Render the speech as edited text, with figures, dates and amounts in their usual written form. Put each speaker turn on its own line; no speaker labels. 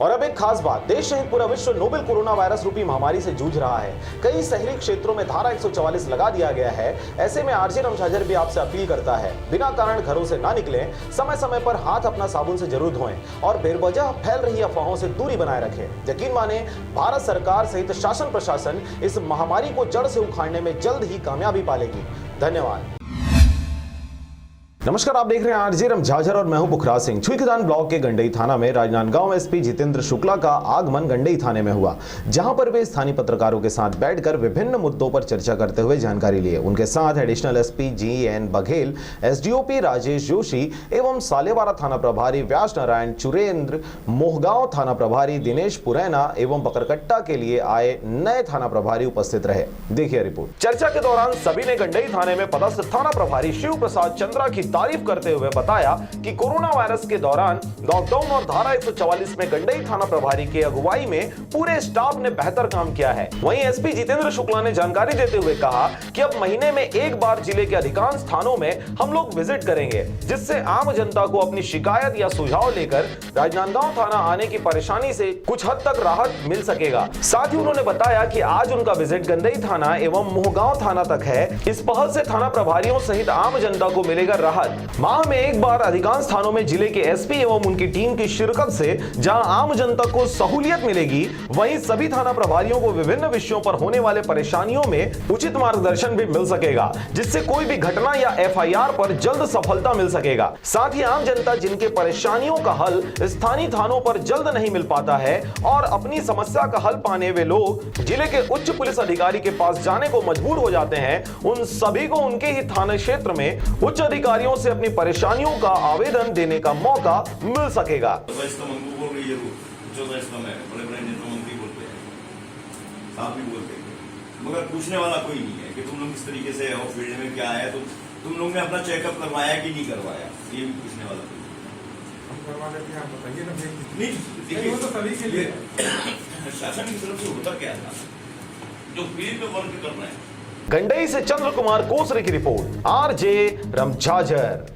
और अब एक खास बात, देश सहित पूरा विश्व नोवेल कोरोना वायरस रूपी महामारी से जूझ रहा है। कई शहरी क्षेत्रों में धारा 144 लगा दिया गया है। ऐसे में आरजे रमझाझर भी आपसे अपील करता है, बिना कारण घरों से ना निकलें, समय समय पर हाथ अपना साबुन से जरूर धोएं और बेवजह फैल रही अफवाहों से दूरी बनाए रखें। यकीन माने, भारत सरकार सहित शासन प्रशासन इस महामारी को जड़ से उखाड़ने में जल्द ही कामयाबी पालेगी। धन्यवाद। नमस्कार, आप देख रहे हैं आरजे रमझाझर और मैं हूं पुखराज सिंह। छुईखदान ब्लॉक के गंडई थाना में राजनांदगांव एसपी जितेंद्र शुक्ला का आगमन गंडई थाने में हुआ, जहां पर वे स्थानीय पत्रकारों के साथ बैठकर विभिन्न मुद्दों पर चर्चा करते हुए जानकारी लिए। उनके साथ additional SP GN. Baghel, SDOP Rajesh Joshi एवं सालेवारा थाना प्रभारी व्यास नारायण चुरेंद्र, मोहगांव थाना प्रभारी दिनेश पुरैना एवं बकरकट्टा के लिए आए नए थाना प्रभारी उपस्थित रहे। देखिए रिपोर्ट। चर्चा के दौरान सभी ने गंडई थाने में पदस्थ थाना प्रभारी शिव प्रसाद चंद्रा की तारीफ करते हुए बताया कि कोरोना वायरस के दौरान लॉकडाउन और धारा 144 में गंडई थाना प्रभारी के अगुवाई में पूरे स्टाफ ने बेहतर काम किया है। वहीं एसपी जितेंद्र शुक्ला ने जानकारी देते हुए कहा कि अब महीने में एक बार जिले के अधिकांश थानों में हम लोग विजिट करेंगे, जिससे आम जनता को अपनी शिकायत या सुझाव लेकर राजनांदगांव थाना आने की परेशानी से कुछ हद तक राहत मिल सकेगा। साथ ही उन्होंने बताया कि आज उनका विजिट गंडई थाना एवं मोहगांव थाना तक है। इस पहल से थाना प्रभारियों सहित आम जनता को मिलेगा राहत। माह में एक बार अधिकांश थानों में जिले के एसपी एवं उनकी टीम की शिरकत से जहां आम जनता को सहूलियत मिलेगी, वहीं सभी थाना प्रभारियों को विभिन्न विषयों पर होने वाले परेशानियों में उचित मार्गदर्शन भी मिल सकेगा, जिससे कोई भी घटना या एफआईआर पर जल्द सफलता मिल सकेगा। साथ ही आम जनता जिनके परेशानियों का हल स्थानीय थानों पर जल्द नहीं मिल पाता है और अपनी समस्या का हल पाने वे लोग जिले के उच्च पुलिस अधिकारी के पास जाने को मजबूर हो जाते हैं, उन सभी को उनके ही थाना क्षेत्र में उच्च अधिकारियों से अपनी परेशानियों का आवेदन देने का मौका मिल सकेगा।
मगर पूछने वाला कोई नहीं है कि तुम लोग किस तरीके से हो, फील्ड में क्या है, तो तुम लोग ने अपना चेकअप करवाया कि नहीं करवाया, ये भी पूछने वाला कोई
हम करवा देते हैं, आप बताइए ना।
नहीं, देखिए
तो सभी के लिए
शासन की तरफ से होता क्या था जो फील्ड में वर्क कर रहे हैं।
गंडई से चंद्र कुमार कोसरे की रिपोर्ट, आरजे रमझाझर।